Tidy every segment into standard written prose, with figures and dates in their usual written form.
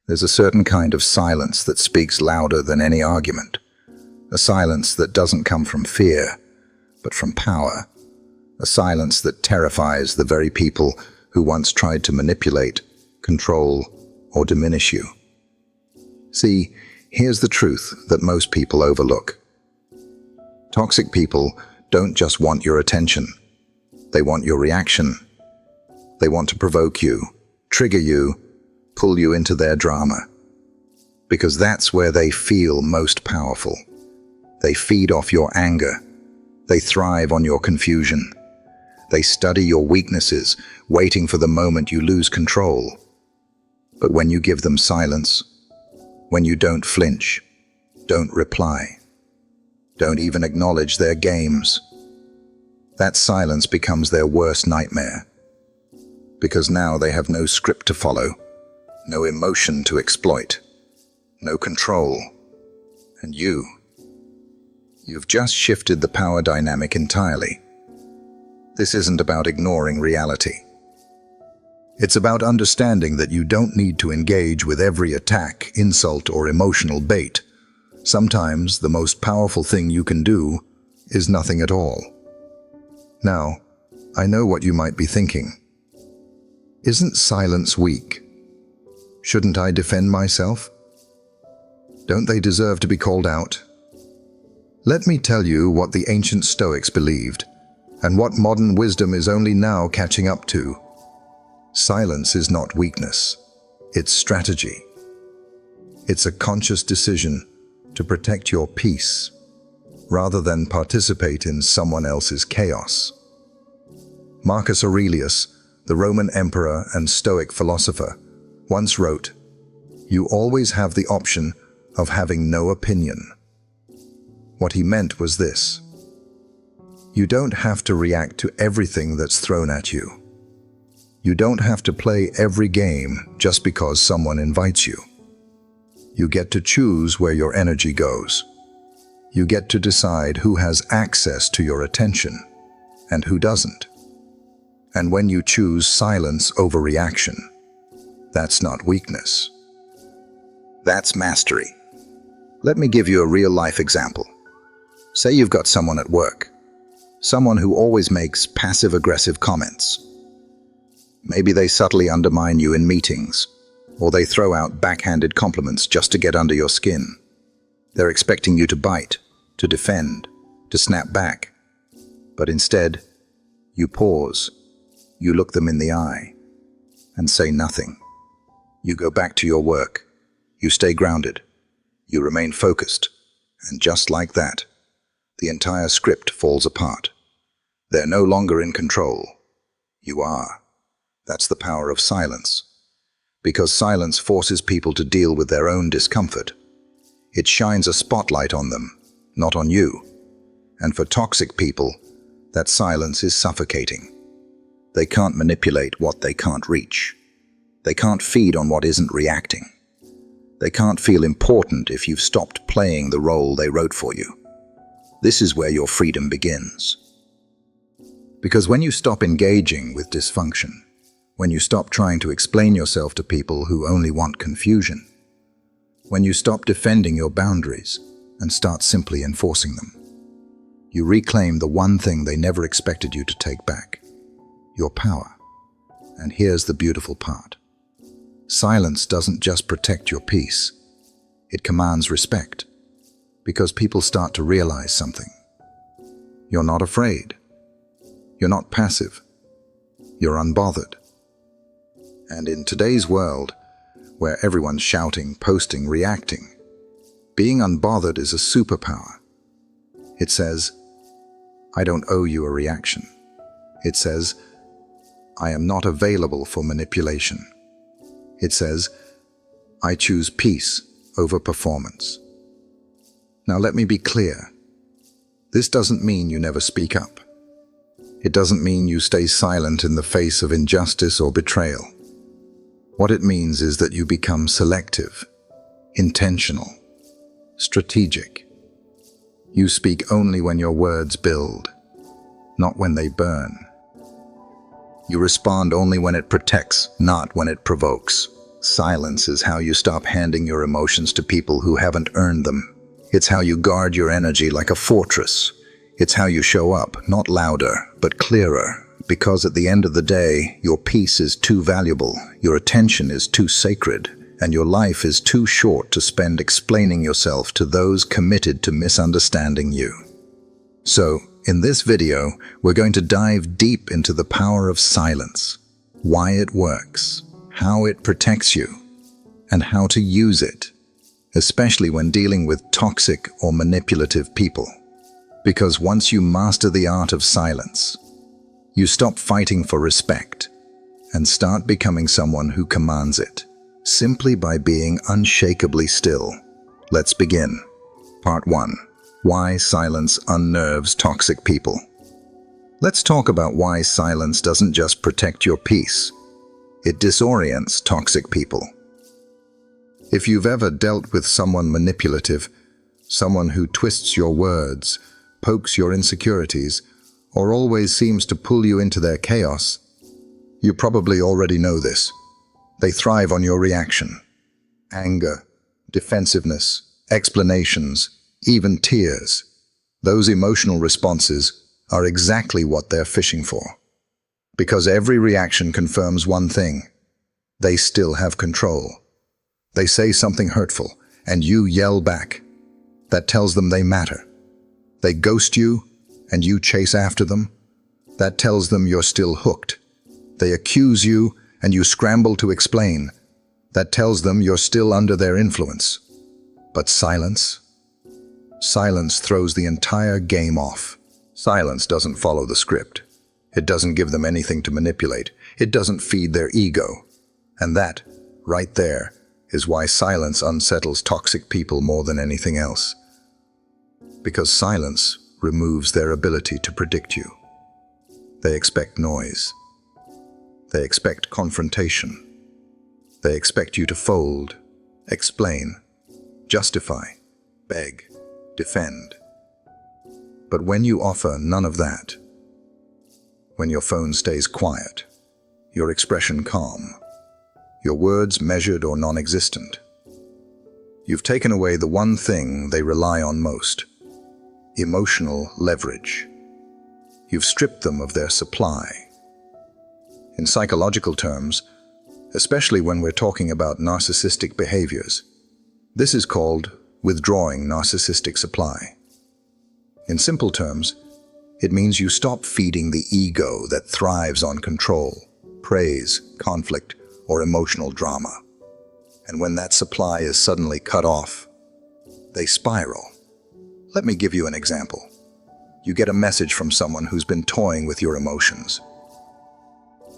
There's a certain kind of silence that speaks louder than any argument. A silence that doesn't come from fear, but from power. A silence that terrifies the very people who once tried to manipulate, control, or diminish you. See, here's the truth that most people overlook. Toxic people don't just want your attention. They want your reaction. They want to provoke you, trigger you, pull you into their drama. Because that's where they feel most powerful. They feed off your anger. They thrive on your confusion. They study your weaknesses, waiting for the moment you lose control. But when you give them silence, when you don't flinch, don't reply, don't even acknowledge their games, that silence becomes their worst nightmare. Because now they have no script to follow, no emotion to exploit, no control. And you've just shifted the power dynamic entirely. This isn't about ignoring reality. It's about understanding that you don't need to engage with every attack, insult, or emotional bait. Sometimes the most powerful thing you can do is nothing at all. Now, I know what you might be thinking. Isn't silence weak? Shouldn't I defend myself? Don't they deserve to be called out? Let me tell you what the ancient Stoics believed, and what modern wisdom is only now catching up to. Silence is not weakness, it's strategy. It's a conscious decision to protect your peace, rather than participate in someone else's chaos. Marcus Aurelius, the Roman emperor and Stoic philosopher, once wrote, "You always have the option of having no opinion." What he meant was this: you don't have to react to everything that's thrown at you. You don't have to play every game just because someone invites you. You get to choose where your energy goes. You get to decide who has access to your attention and who doesn't. And when you choose silence over reaction, that's not weakness. That's mastery. Let me give you a real-life example. Say you've got someone at work. Someone who always makes passive-aggressive comments. Maybe they subtly undermine you in meetings, or they throw out backhanded compliments just to get under your skin. They're expecting you to bite, to defend, to snap back. But instead, you pause, you look them in the eye, and say nothing. You go back to your work, you stay grounded, you remain focused, and just like that, the entire script falls apart. They're no longer in control. You are. That's the power of silence. Because silence forces people to deal with their own discomfort. It shines a spotlight on them, not on you. And for toxic people, that silence is suffocating. They can't manipulate what they can't reach. They can't feed on what isn't reacting. They can't feel important if you've stopped playing the role they wrote for you. This is where your freedom begins. Because when you stop engaging with dysfunction, when you stop trying to explain yourself to people who only want confusion, when you stop defending your boundaries and start simply enforcing them, you reclaim the one thing they never expected you to take back: your power. And here's the beautiful part. Silence doesn't just protect your peace, it commands respect. Because people start to realize something. You're not afraid. You're not passive. You're unbothered. And in today's world, where everyone's shouting, posting, reacting, being unbothered is a superpower. It says, I don't owe you a reaction. It says, I am not available for manipulation. It says, I choose peace over performance. Now let me be clear. This doesn't mean you never speak up. It doesn't mean you stay silent in the face of injustice or betrayal. What it means is that you become selective, intentional, strategic. You speak only when your words build, not when they burn. You respond only when it protects, not when it provokes. Silence is how you stop handing your emotions to people who haven't earned them. It's how you guard your energy like a fortress. It's how you show up, not louder, but clearer. Because at the end of the day, your peace is too valuable, your attention is too sacred, and your life is too short to spend explaining yourself to those committed to misunderstanding you. So, in this video, we're going to dive deep into the power of silence, why it works, how it protects you, and how to use it, especially when dealing with toxic or manipulative people. Because once you master the art of silence, you stop fighting for respect and start becoming someone who commands it, simply by being unshakably still. Let's begin. Part 1. Why silence unnerves toxic people. Let's talk about why silence doesn't just protect your peace. It disorients toxic people. If you've ever dealt with someone manipulative, someone who twists your words, pokes your insecurities, or always seems to pull you into their chaos, you probably already know this. They thrive on your reaction. Anger, defensiveness, explanations, even tears. Those emotional responses are exactly what they're fishing for. Because every reaction confirms one thing: they still have control. They say something hurtful, and you yell back. That tells them they matter. They ghost you, and you chase after them. That tells them you're still hooked. They accuse you, and you scramble to explain. That tells them you're still under their influence. But silence? Silence throws the entire game off. Silence doesn't follow the script. It doesn't give them anything to manipulate. It doesn't feed their ego. And that, right there, is why silence unsettles toxic people more than anything else. Because silence removes their ability to predict you. They expect noise. They expect confrontation. They expect you to fold, explain, justify, beg, defend. But when you offer none of that, when your phone stays quiet, your expression calm, your words measured or non-existent, you've taken away the one thing they rely on most: emotional leverage. You've stripped them of their supply. In psychological terms, especially when we're talking about narcissistic behaviors, this is called withdrawing narcissistic supply. In simple terms, it means you stop feeding the ego that thrives on control, praise, conflict, or emotional drama. And when that supply is suddenly cut off, they spiral. Let me give you an example. You get a message from someone who's been toying with your emotions.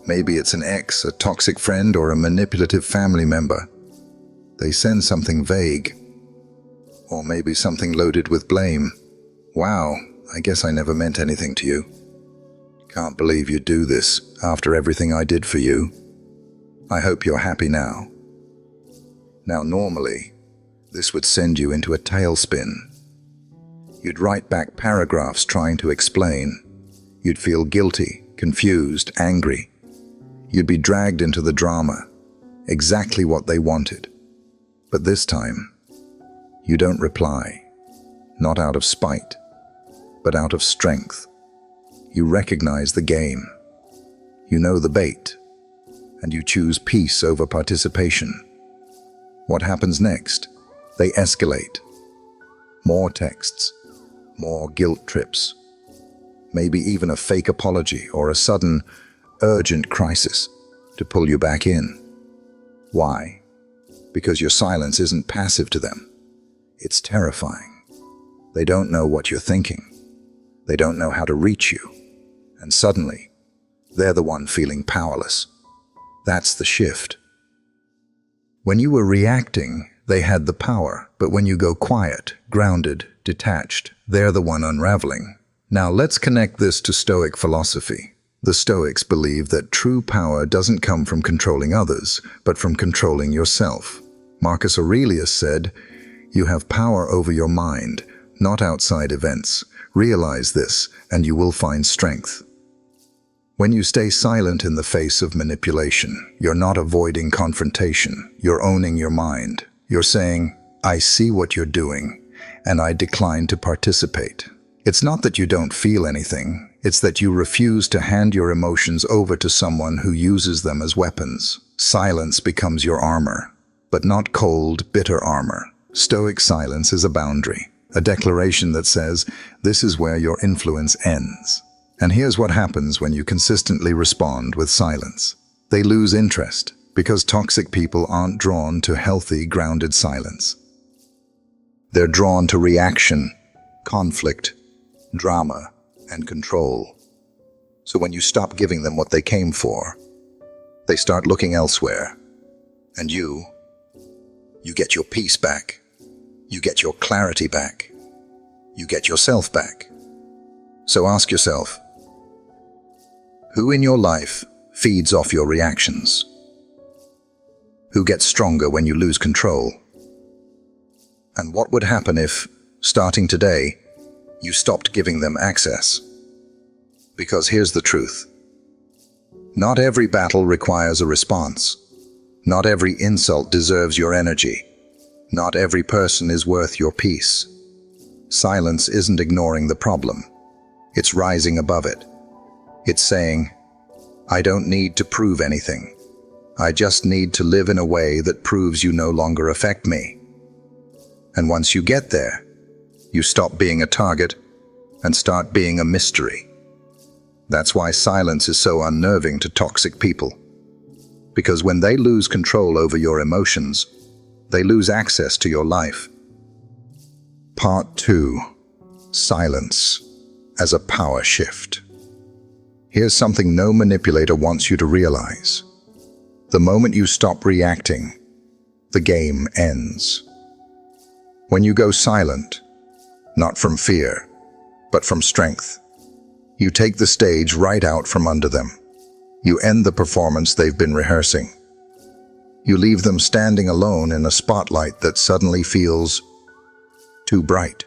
Maybe it's an ex, a toxic friend, or a manipulative family member. They send something vague, or maybe something loaded with blame. Wow, I guess I never meant anything to you. Can't believe you do this after everything I did for you. I hope you're happy now. Now, normally, this would send you into a tailspin. You'd write back paragraphs trying to explain. You'd feel guilty, confused, angry. You'd be dragged into the drama, exactly what they wanted. But this time, you don't reply, not out of spite, but out of strength. You recognize the game. You know the bait, and you choose peace over participation. What happens next? They escalate. More texts, more guilt trips, maybe even a fake apology or a sudden, urgent crisis to pull you back in. Why? Because your silence isn't passive to them. It's terrifying. They don't know what you're thinking. They don't know how to reach you. And suddenly, they're the one feeling powerless. That's the shift. When you were reacting, they had the power, but when you go quiet, grounded, detached, they're the one unraveling. Now let's connect this to Stoic philosophy. The Stoics believe that true power doesn't come from controlling others, but from controlling yourself. Marcus Aurelius said, "You have power over your mind, not outside events. Realize this, and you will find strength." When you stay silent in the face of manipulation, you're not avoiding confrontation. You're owning your mind. You're saying, I see what you're doing, and I decline to participate. It's not that you don't feel anything. It's that you refuse to hand your emotions over to someone who uses them as weapons. Silence becomes your armor, but not cold, bitter armor. Stoic silence is a boundary, a declaration that says, this is where your influence ends. And here's what happens when you consistently respond with silence. They lose interest, because toxic people aren't drawn to healthy, grounded silence. They're drawn to reaction, conflict, drama, and control. So when you stop giving them what they came for, they start looking elsewhere. And you get your peace back. You get your clarity back. You get yourself back. So ask yourself, who in your life feeds off your reactions? Who gets stronger when you lose control? And what would happen if, starting today, you stopped giving them access? Because here's the truth. Not every battle requires a response. Not every insult deserves your energy. Not every person is worth your peace. Silence isn't ignoring the problem. It's rising above it. It's saying, I don't need to prove anything. I just need to live in a way that proves you no longer affect me. And once you get there, you stop being a target and start being a mystery. That's why silence is so unnerving to toxic people. Because when they lose control over your emotions, they lose access to your life. Part 2. Silence as a power shift. Here's something no manipulator wants you to realize. The moment you stop reacting, the game ends. When you go silent, not from fear, but from strength, you take the stage right out from under them. You end the performance they've been rehearsing. You leave them standing alone in a spotlight that suddenly feels too bright.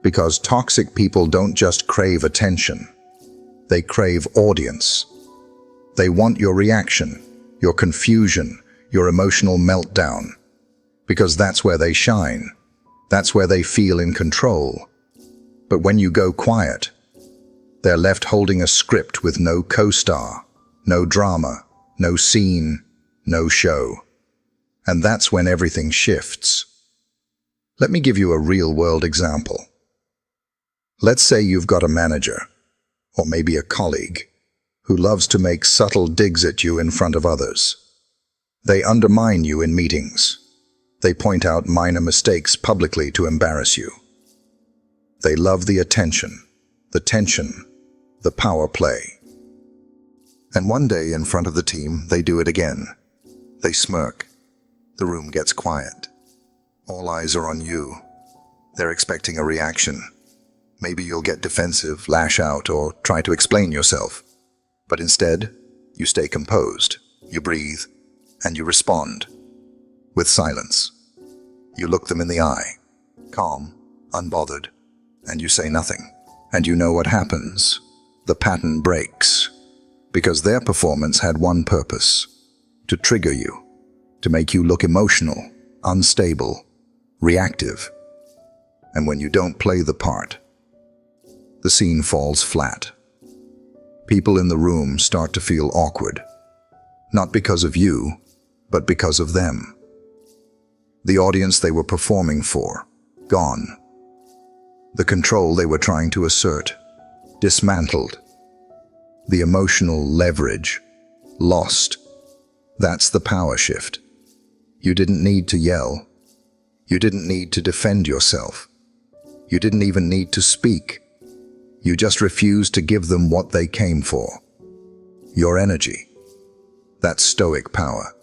Because toxic people don't just crave attention. They crave audience. They want your reaction, your confusion, your emotional meltdown. Because that's where they shine. That's where they feel in control. But when you go quiet, they're left holding a script with no co-star, no drama, no scene, no show. And that's when everything shifts. Let me give you a real-world example. Let's say you've got a manager, or maybe a colleague, who loves to make subtle digs at you in front of others. They undermine you in meetings. They point out minor mistakes publicly to embarrass you. They love the attention, the tension, the power play. And one day in front of the team, they do it again. They smirk. The room gets quiet. All eyes are on you. They're expecting a reaction. Maybe you'll get defensive, lash out, or try to explain yourself. But instead, you stay composed, you breathe, and you respond. With silence. You look them in the eye, calm, unbothered, and you say nothing. And you know what happens. The pattern breaks. Because their performance had one purpose: to trigger you, to make you look emotional, unstable, reactive. And when you don't play the part, the scene falls flat. People in the room start to feel awkward. Not because of you, but because of them. The audience they were performing for, gone. The control they were trying to assert, dismantled. The emotional leverage, lost. That's the power shift. You didn't need to yell. You didn't need to defend yourself. You didn't even need to speak. You just refused to give them what they came for. Your energy. That's Stoic power.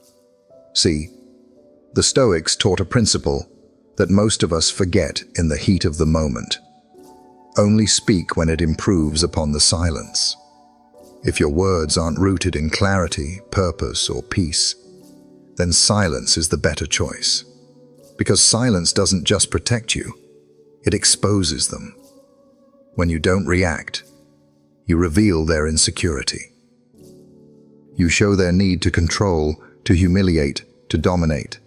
See, the Stoics taught a principle that most of us forget in the heat of the moment. Only speak when it improves upon the silence. If your words aren't rooted in clarity, purpose, or peace, then silence is the better choice. Because silence doesn't just protect you, it exposes them. When you don't react, You reveal their insecurity. You show their need to control, to humiliate, to dominate,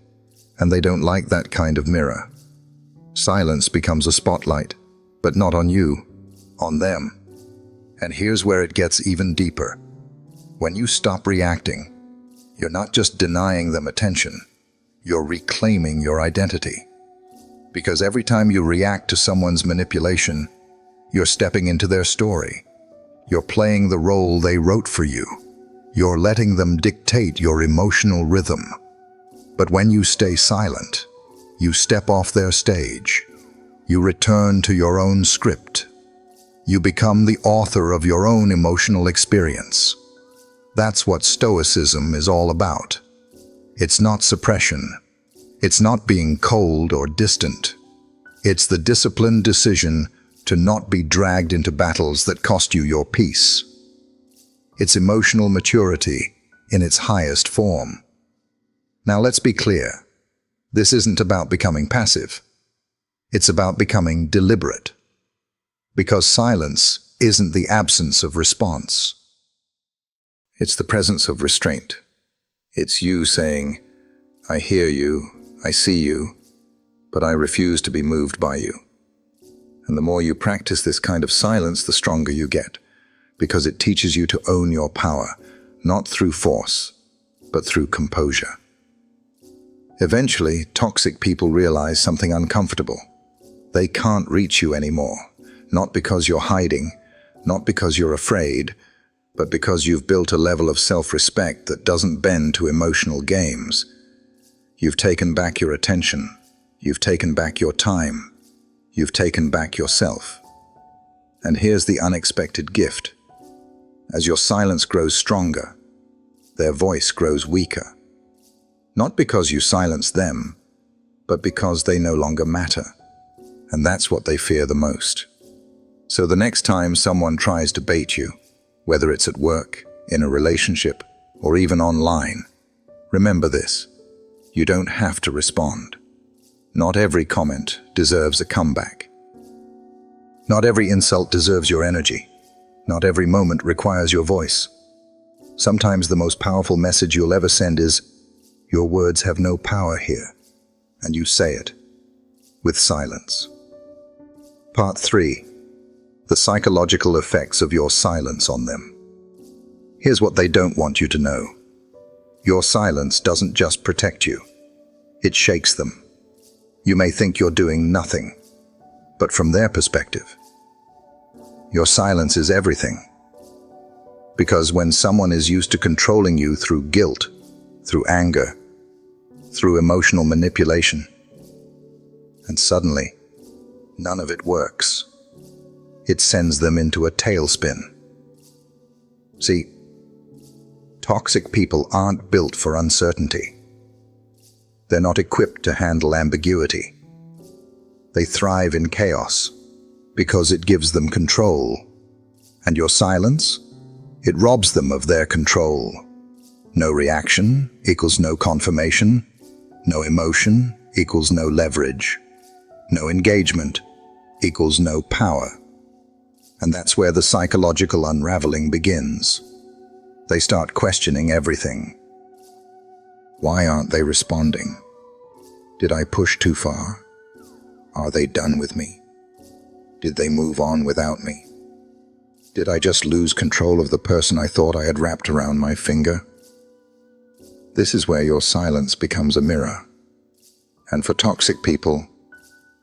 and they don't like that kind of mirror. Silence becomes a spotlight, but not on you, on them. And here's where it gets even deeper. When you stop reacting, you're not just denying them attention, you're reclaiming your identity. Because every time you react to someone's manipulation, you're stepping into their story. You're playing the role they wrote for you. You're letting them dictate your emotional rhythm. But when you stay silent, you step off their stage. You return to your own script. You become the author of your own emotional experience. That's what Stoicism is all about. It's not suppression. It's not being cold or distant. It's the disciplined decision to not be dragged into battles that cost you your peace. It's emotional maturity in its highest form. Now let's be clear. This isn't about becoming passive. It's about becoming deliberate. Because silence isn't the absence of response. It's the presence of restraint. It's you saying, I hear you, I see you, but I refuse to be moved by you. And the more you practice this kind of silence, the stronger you get, because it teaches you to own your power, not through force, but through composure. Eventually, toxic people realize something uncomfortable. They can't reach you anymore, not because you're hiding, not because you're afraid, but because you've built a level of self-respect that doesn't bend to emotional games. You've taken back your attention. You've taken back your time. You've taken back yourself. And here's the unexpected gift. As your silence grows stronger, their voice grows weaker. Not because you silence them, but because they no longer matter. And that's what they fear the most. So the next time someone tries to bait you, whether it's at work, in a relationship, or even online, remember this. You don't have to respond. Not every comment deserves a comeback. Not every insult deserves your energy. Not every moment requires your voice. Sometimes the most powerful message you'll ever send is, your words have no power here, and you say it with silence. Part 3. The psychological effects of your silence on them. Here's what they don't want you to know. Your silence doesn't just protect you. It shakes them. You may think you're doing nothing, but from their perspective, your silence is everything. Because when someone is used to controlling you through guilt, through anger, through emotional manipulation, and suddenly, none of it works, it sends them into a tailspin. See, toxic people aren't built for uncertainty. They're not equipped to handle ambiguity. They thrive in chaos because it gives them control. And your silence? It robs them of their control. No reaction equals no confirmation. No emotion equals no leverage. No engagement equals no power. And that's where the psychological unraveling begins. They start questioning everything. Why aren't they responding? Did I push too far? Are they done with me? Did they move on without me? Did I just lose control of the person I thought I had wrapped around my finger? This is where your silence becomes a mirror. And for toxic people,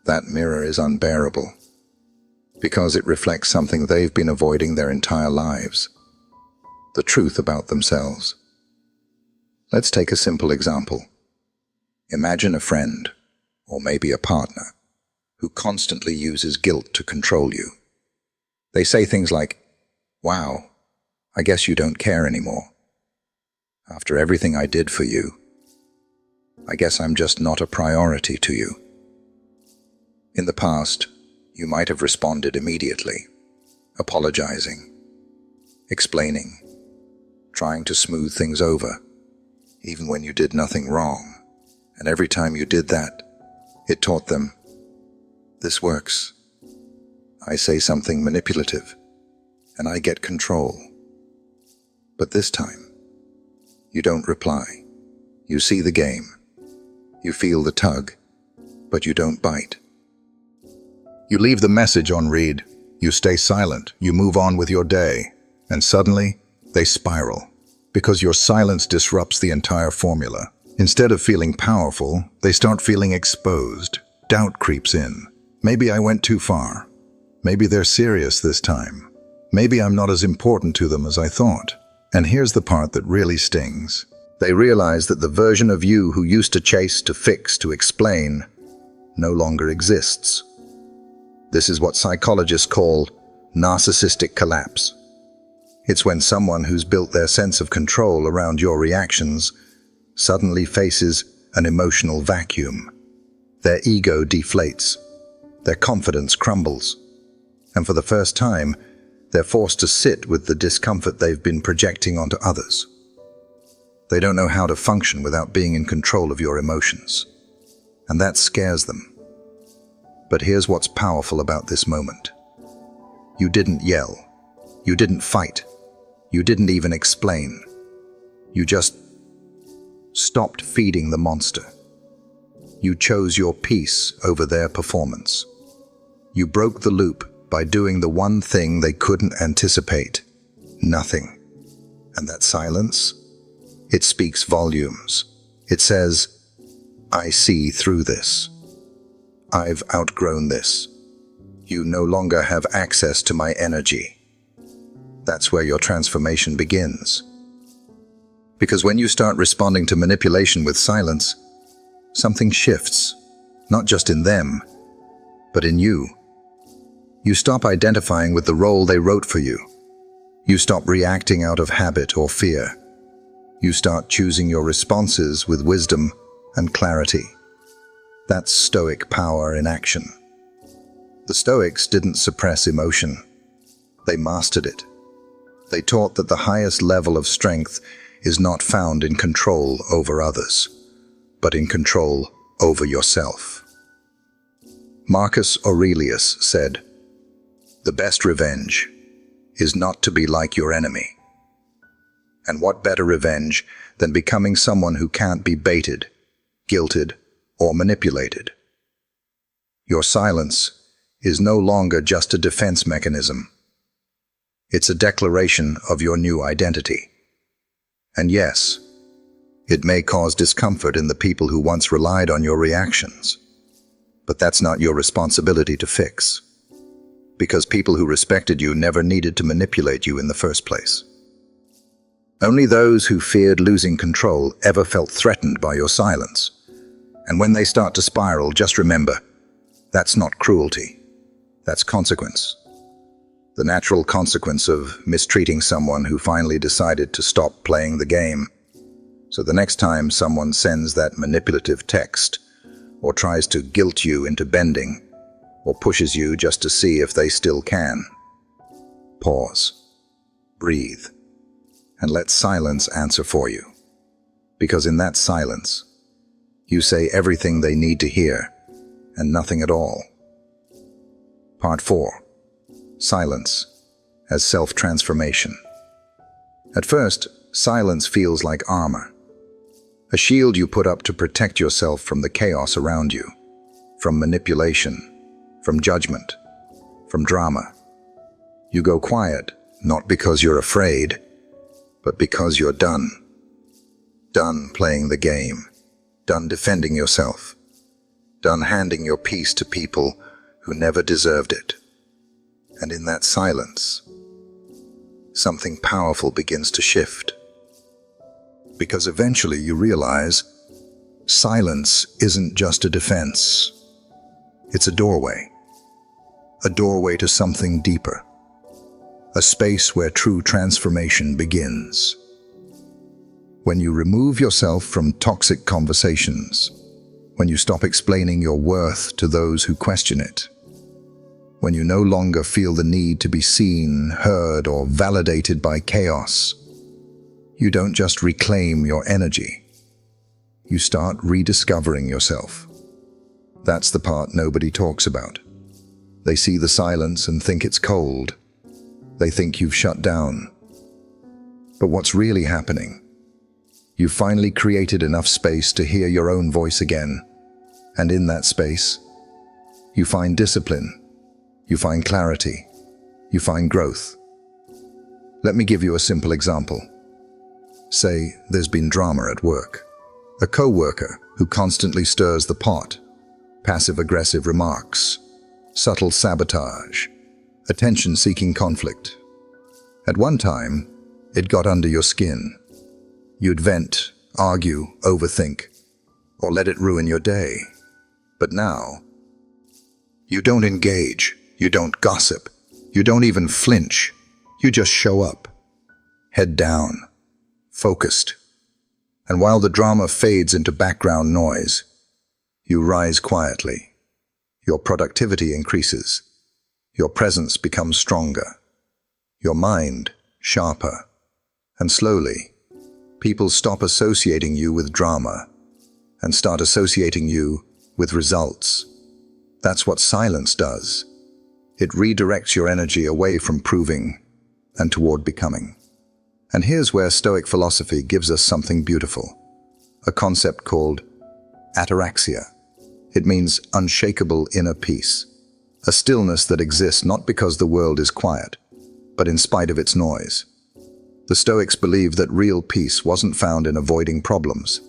that mirror is unbearable, because it reflects something they've been avoiding their entire lives. The truth about themselves. Let's take a simple example. Imagine a friend, or maybe a partner, who constantly uses guilt to control you. They say things like, "Wow, I guess you don't care anymore. After everything I did for you, I guess I'm just not a priority to you." In the past, you might have responded immediately, apologizing, explaining, trying to smooth things over, even when you did nothing wrong. And every time you did that, it taught them, this works. I say something manipulative, and I get control. But this time, you don't reply. You see the game. You feel the tug, but you don't bite. You leave the message on read. You stay silent. You move on with your day. And suddenly, they spiral. Because your silence disrupts the entire formula. Instead of feeling powerful, they start feeling exposed. Doubt creeps in. Maybe I went too far. Maybe they're serious this time. Maybe I'm not as important to them as I thought. And here's the part that really stings. They realize that the version of you who used to chase, to fix, to explain, no longer exists. This is what psychologists call narcissistic collapse. It's when someone who's built their sense of control around your reactions suddenly faces an emotional vacuum. Their ego deflates. Their confidence crumbles. And for the first time, they're forced to sit with the discomfort they've been projecting onto others. They don't know how to function without being in control of your emotions. And that scares them. But here's what's powerful about this moment. You didn't yell. You didn't fight. You didn't even explain. You just stopped feeding the monster. You chose your peace over their performance. You broke the loop by doing the one thing they couldn't anticipate. Nothing. And that silence? It speaks volumes. It says, I see through this. I've outgrown this. You no longer have access to my energy. That's where your transformation begins. Because when you start responding to manipulation with silence, something shifts, not just in them, but in you. You stop identifying with the role they wrote for you. You stop reacting out of habit or fear. You start choosing your responses with wisdom and clarity. That's Stoic power in action. The Stoics didn't suppress emotion. They mastered it. They taught that the highest level of strength is not found in control over others, but in control over yourself. Marcus Aurelius said, "The best revenge is not to be like your enemy." And what better revenge than becoming someone who can't be baited, guilted, or manipulated? Your silence is no longer just a defense mechanism. It's a declaration of your new identity. And yes, it may cause discomfort in the people who once relied on your reactions. But that's not your responsibility to fix. Because people who respected you never needed to manipulate you in the first place. Only those who feared losing control ever felt threatened by your silence. And when they start to spiral, just remember, that's not cruelty. That's consequence. The natural consequence of mistreating someone who finally decided to stop playing the game. So the next time someone sends that manipulative text, or tries to guilt you into bending, or pushes you just to see if they still can, pause, breathe, and let silence answer for you. Because in that silence, you say everything they need to hear, and nothing at all. Part 4. Silence as self-transformation. At first, silence feels like armor. A shield you put up to protect yourself from the chaos around you, from manipulation, from judgment, from drama. You go quiet, not because you're afraid, but because you're done. Done playing the game. Done defending yourself. Done handing your peace to people who never deserved it. And in that silence, something powerful begins to shift. Because eventually you realize silence isn't just a defense. It's a doorway. A doorway to something deeper. A space where true transformation begins. When you remove yourself from toxic conversations, when you stop explaining your worth to those who question it, when you no longer feel the need to be seen, heard, or validated by chaos, you don't just reclaim your energy. You start rediscovering yourself. That's the part nobody talks about. They see the silence and think it's cold. They think you've shut down. But what's really happening? You've finally created enough space to hear your own voice again. And in that space, you find discipline, you find clarity, you find growth. Let me give you a simple example. Say there's been drama at work. A co-worker who constantly stirs the pot, passive-aggressive remarks, subtle sabotage, attention-seeking conflict. At one time, it got under your skin. You'd vent, argue, overthink, or let it ruin your day. But now, you don't engage, you don't gossip, you don't even flinch. You just show up, head down, focused. And while the drama fades into background noise, you rise quietly. Your productivity increases. Your presence becomes stronger. Your mind sharper. And slowly, people stop associating you with drama and start associating you with results. That's what silence does. It redirects your energy away from proving and toward becoming. And here's where Stoic philosophy gives us something beautiful, a concept called ataraxia. It means unshakable inner peace, a stillness that exists not because the world is quiet, but in spite of its noise. The Stoics believed that real peace wasn't found in avoiding problems.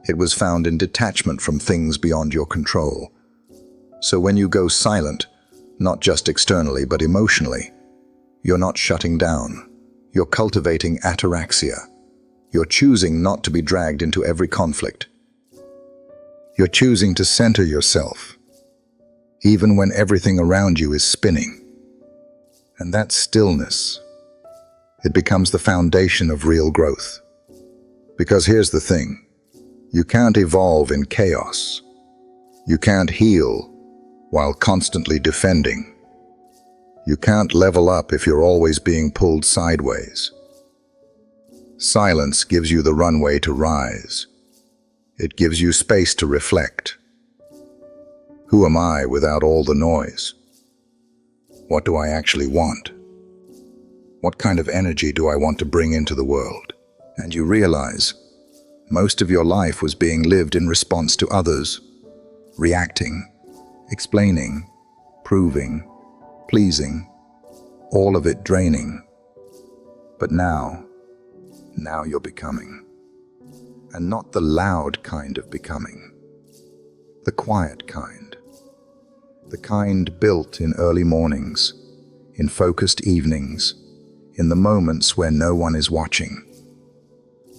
It was found in detachment from things beyond your control. So when you go silent, not just externally but emotionally, you're not shutting down. You're cultivating ataraxia. You're choosing not to be dragged into every conflict. You're choosing to center yourself, even when everything around you is spinning. And that stillness, it becomes the foundation of real growth. Because here's the thing, you can't evolve in chaos. You can't heal while constantly defending. You can't level up if you're always being pulled sideways. Silence gives you the runway to rise. It gives you space to reflect. Who am I without all the noise? What do I actually want? What kind of energy do I want to bring into the world? And you realize most of your life was being lived in response to others, reacting, explaining, proving, pleasing, all of it draining. But now you're becoming. And not the loud kind of becoming. The quiet kind. The kind built in early mornings, in focused evenings, in the moments where no one is watching.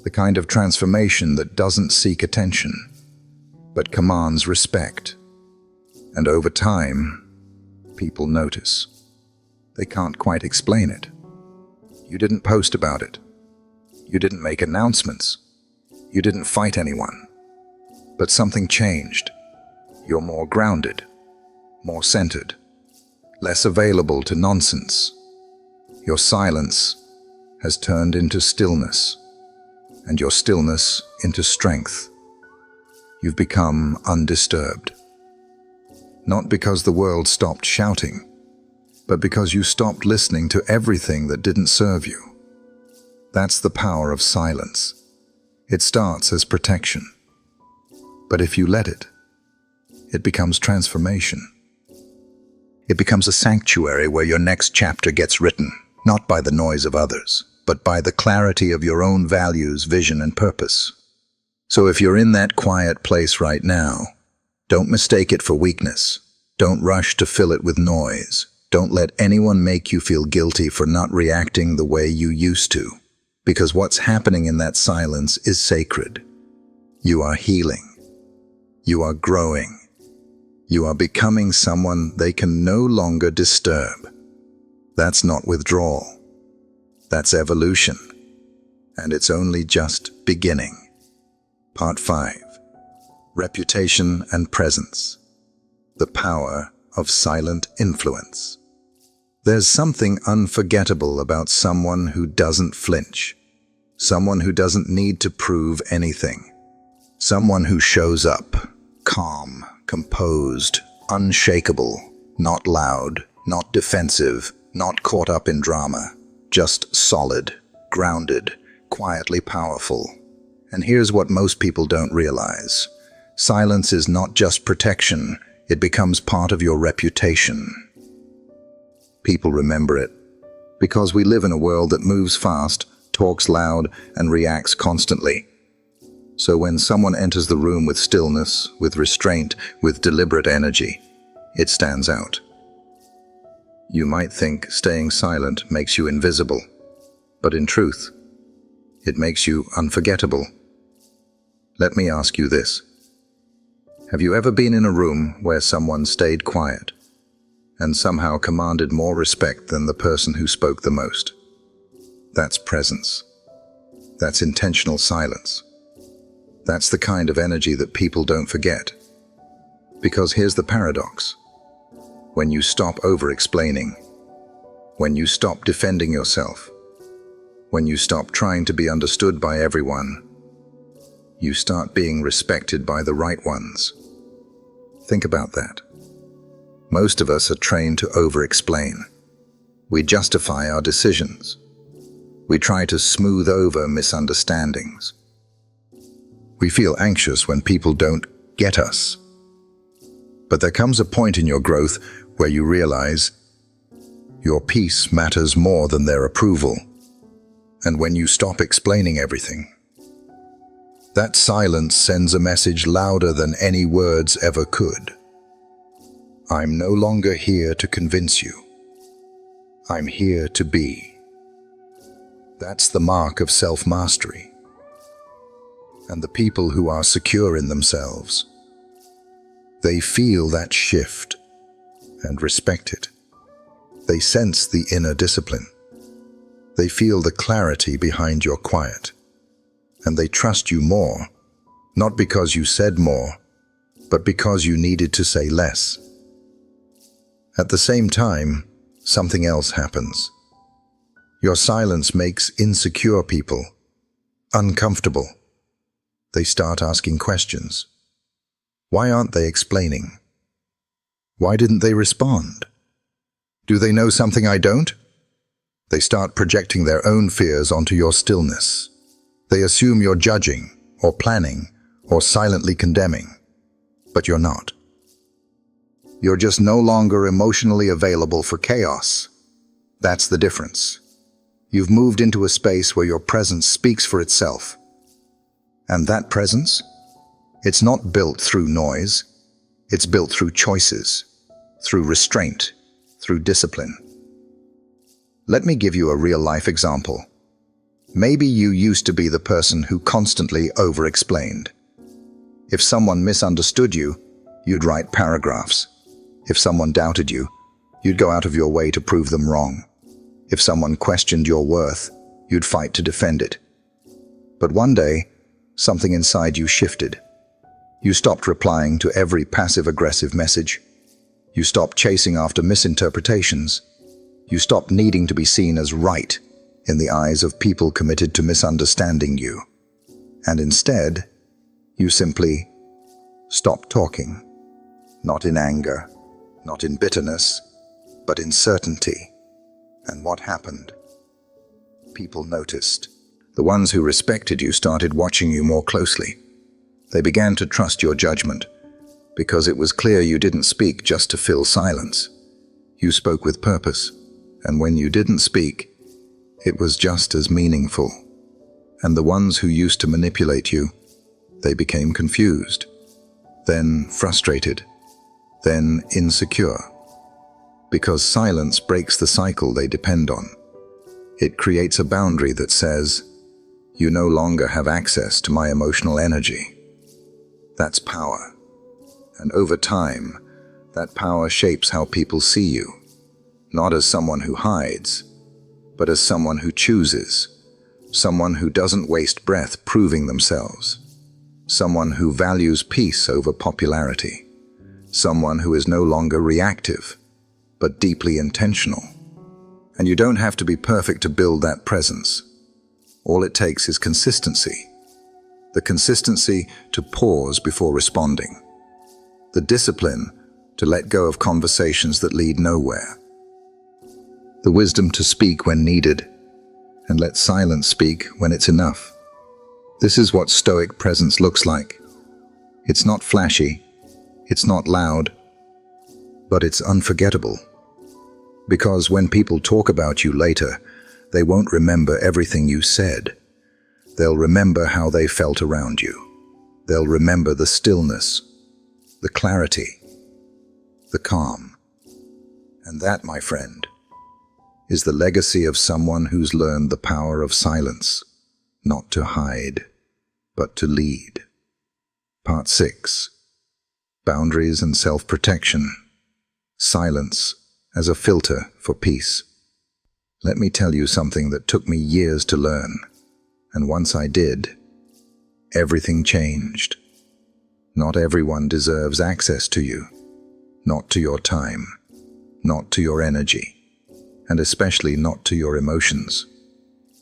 The kind of transformation that doesn't seek attention, but commands respect. And over time, people notice. They can't quite explain it. You didn't post about it. You didn't make announcements. You didn't fight anyone. But something changed. You're more grounded, more centered, less available to nonsense. Your silence has turned into stillness, and your stillness into strength. You've become undisturbed. Not because the world stopped shouting, but because you stopped listening to everything that didn't serve you. That's the power of silence. It starts as protection. But if you let it, it becomes transformation. It becomes a sanctuary where your next chapter gets written, not by the noise of others, but by the clarity of your own values, vision, and purpose. So if you're in that quiet place right now, don't mistake it for weakness. Don't rush to fill it with noise. Don't let anyone make you feel guilty for not reacting the way you used to, because what's happening in that silence is sacred. You are healing. You are growing. You are becoming someone they can no longer disturb. That's not withdrawal. That's evolution. And it's only just beginning. Part 5. Reputation and presence. The power of silent influence. There's something unforgettable about someone who doesn't flinch. Someone who doesn't need to prove anything. Someone who shows up, calm, composed, unshakable, not loud, not defensive, not caught up in drama. just solid, grounded, quietly powerful. And here's what most people don't realize. Silence is not just protection, it becomes part of your reputation. People remember it because we live in a world that moves fast, talks loud, and reacts constantly. So when someone enters the room with stillness, with restraint, with deliberate energy, it stands out. You might think staying silent makes you invisible, but in truth, it makes you unforgettable. Let me ask you this. Have you ever been in a room where someone stayed quiet and somehow commanded more respect than the person who spoke the most? That's presence. That's intentional silence. That's the kind of energy that people don't forget. Because here's the paradox. When you stop over-explaining, when you stop defending yourself, when you stop trying to be understood by everyone, you start being respected by the right ones. Think about that. Most of us are trained to over-explain. We justify our decisions. We try to smooth over misunderstandings. We feel anxious when people don't get us. But there comes a point in your growth where you realize your peace matters more than their approval. And when you stop explaining everything, that silence sends a message louder than any words ever could. I'm no longer here to convince you. I'm here to be. That's the mark of self-mastery. And the people who are secure in themselves, they feel that shift and respect it. They sense the inner discipline. They feel the clarity behind your quiet. And they trust you more, not because you said more, but because you needed to say less. At the same time, something else happens. Your silence makes insecure people uncomfortable. They start asking questions. Why aren't they explaining? Why didn't they respond? Do they know something I don't? They start projecting their own fears onto your stillness. They assume you're judging, or planning, or silently condemning. But you're not. You're just no longer emotionally available for chaos. That's the difference. You've moved into a space where your presence speaks for itself. And that presence? It's not built through noise. It's built through choices, through restraint, through discipline. Let me give you a real-life example. Maybe you used to be the person who constantly over-explained. If someone misunderstood you, you'd write paragraphs. If someone doubted you, you'd go out of your way to prove them wrong. If someone questioned your worth, you'd fight to defend it. But one day, something inside you shifted. You stopped replying to every passive-aggressive message. You stopped chasing after misinterpretations. You stopped needing to be seen as right in the eyes of people committed to misunderstanding you. And instead, you simply stopped talking. Not in anger, not in bitterness, but in certainty. And what happened? People noticed. The ones who respected you started watching you more closely. They began to trust your judgment, because it was clear you didn't speak just to fill silence. You spoke with purpose, and when you didn't speak, it was just as meaningful. And the ones who used to manipulate you, they became confused, then frustrated, then insecure. Because silence breaks the cycle they depend on. It creates a boundary that says, you no longer have access to my emotional energy. That's power. And over time, that power shapes how people see you, not as someone who hides, but as someone who chooses, someone who doesn't waste breath proving themselves, someone who values peace over popularity, someone who is no longer reactive, but deeply intentional. And you don't have to be perfect to build that presence. All it takes is consistency. The consistency to pause before responding. The discipline to let go of conversations that lead nowhere. The wisdom to speak when needed, and let silence speak when it's enough. This is what Stoic presence looks like. It's not flashy, it's not loud, but it's unforgettable. Because when people talk about you later, they won't remember everything you said. They'll remember how they felt around you. They'll remember the stillness, the clarity, the calm. And that, my friend, is the legacy of someone who's learned the power of silence, not to hide, but to lead. Part 6. Boundaries and self-protection. Silence as a filter for peace. Let me tell you something that took me years to learn, and once I did, everything changed. Not everyone deserves access to you, not to your time, not to your energy, and especially not to your emotions.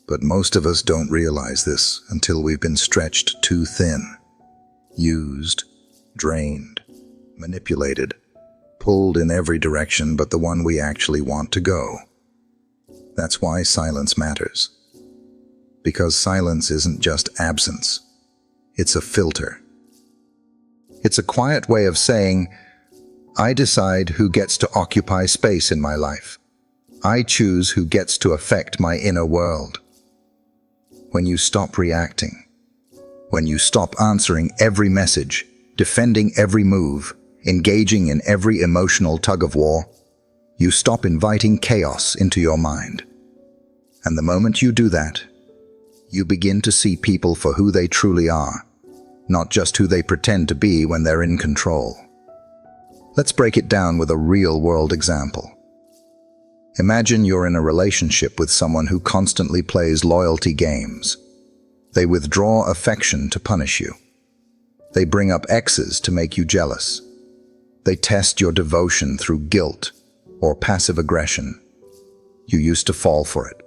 But most of us don't realize this until we've been stretched too thin, used, drained, manipulated, pulled in every direction but the one we actually want to go. That's why silence matters. Because silence isn't just absence, it's a filter. It's a quiet way of saying, I decide who gets to occupy space in my life. I choose who gets to affect my inner world. When you stop reacting, when you stop answering every message, defending every move, engaging in every emotional tug-of-war, you stop inviting chaos into your mind. And the moment you do that, you begin to see people for who they truly are, not just who they pretend to be when they're in control. Let's break it down with a real-world example. Imagine you're in a relationship with someone who constantly plays loyalty games. They withdraw affection to punish you. They bring up exes to make you jealous. They test your devotion through guilt or passive aggression. You used to fall for it.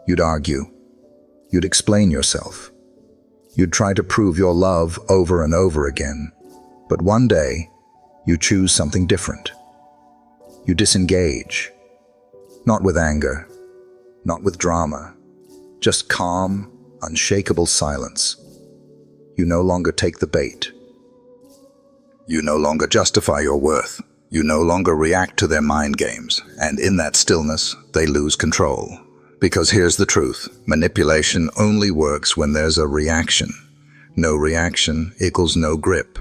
You'd argue. You'd explain yourself. You'd try to prove your love over and over again. But one day, you choose something different. You disengage. Not with anger, not with drama, just calm, unshakable silence. You no longer take the bait. You no longer justify your worth. You no longer react to their mind games. And in that stillness, they lose control. Because here's the truth. Manipulation only works when there's a reaction. No reaction equals no grip.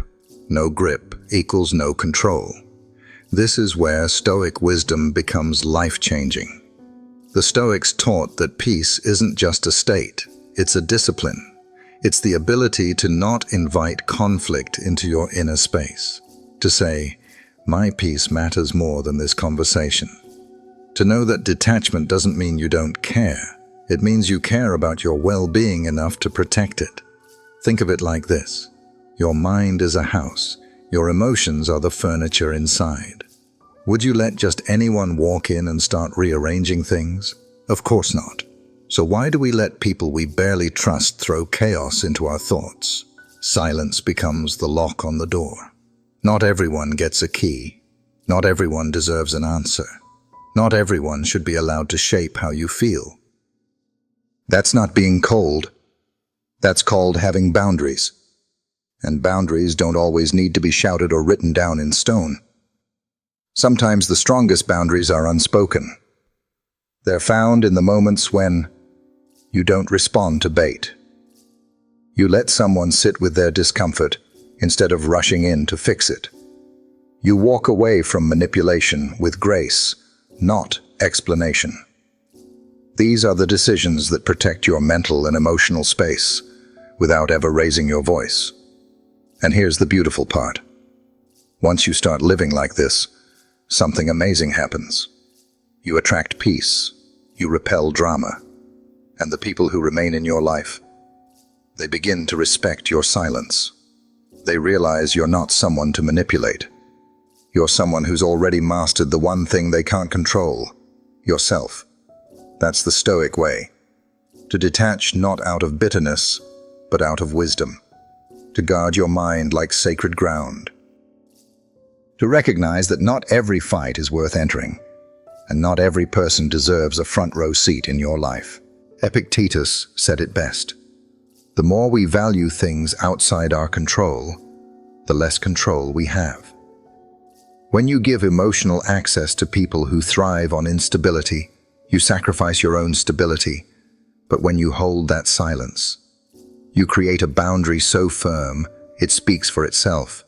No grip equals no control. This is where Stoic wisdom becomes life-changing. The Stoics taught that peace isn't just a state, it's a discipline. It's the ability to not invite conflict into your inner space. To say, my peace matters more than this conversation. To know that detachment doesn't mean you don't care. It means you care about your well-being enough to protect it. Think of it like this. Your mind is a house. Your emotions are the furniture inside. Would you let just anyone walk in and start rearranging things? Of course not. So why do we let people we barely trust throw chaos into our thoughts? Silence becomes the lock on the door. Not everyone gets a key. Not everyone deserves an answer. Not everyone should be allowed to shape how you feel. That's not being cold. That's called having boundaries. And boundaries don't always need to be shouted or written down in stone. Sometimes the strongest boundaries are unspoken. They're found in the moments when you don't respond to bait. You let someone sit with their discomfort instead of rushing in to fix it. You walk away from manipulation with grace, not explanation. These are the decisions that protect your mental and emotional space without ever raising your voice. And here's the beautiful part. Once you start living like this, something amazing happens. You attract peace. You repel drama. And the people who remain in your life, they begin to respect your silence. They realize you're not someone to manipulate. You're someone who's already mastered the one thing they can't control, yourself. That's the Stoic way. To detach not out of bitterness, but out of wisdom. To guard your mind like sacred ground. To recognize that not every fight is worth entering, and not every person deserves a front row seat in your life. Epictetus said it best. The more we value things outside our control, the less control we have. When you give emotional access to people who thrive on instability, you sacrifice your own stability. But when you hold that silence, you create a boundary so firm, it speaks for itself.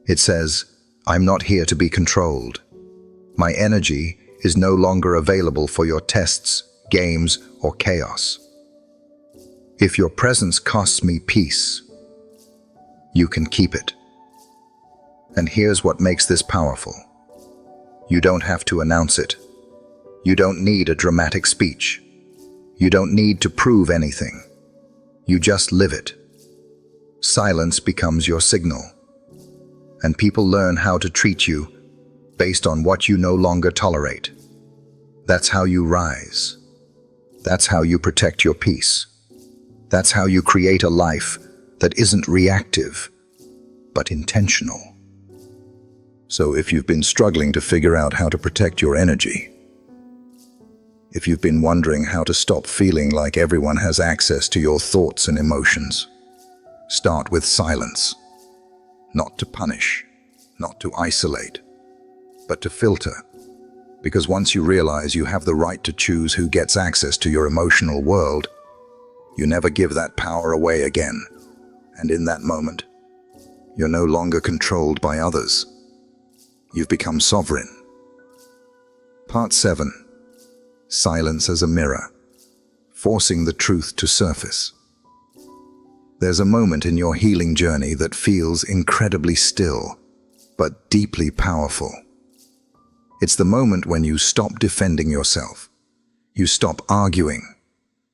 It says, I'm not here to be controlled. My energy is no longer available for your tests, games, or chaos. If your presence costs me peace, you can keep it. And here's what makes this powerful. You don't have to announce it. You don't need a dramatic speech. You don't need to prove anything. You just live it. Silence becomes your signal. And people learn how to treat you based on what you no longer tolerate. That's how you rise. That's how you protect your peace. That's how you create a life that isn't reactive, but intentional. So if you've been struggling to figure out how to protect your energy, if you've been wondering how to stop feeling like everyone has access to your thoughts and emotions, start with silence. Not to punish, not to isolate, but to filter. Because once you realize you have the right to choose who gets access to your emotional world, you never give that power away again. And in that moment, you're no longer controlled by others. You've become sovereign. Part 7. Silence as a mirror, forcing the truth to surface. There's a moment in your healing journey that feels incredibly still, but deeply powerful. It's the moment when you stop defending yourself. You stop arguing.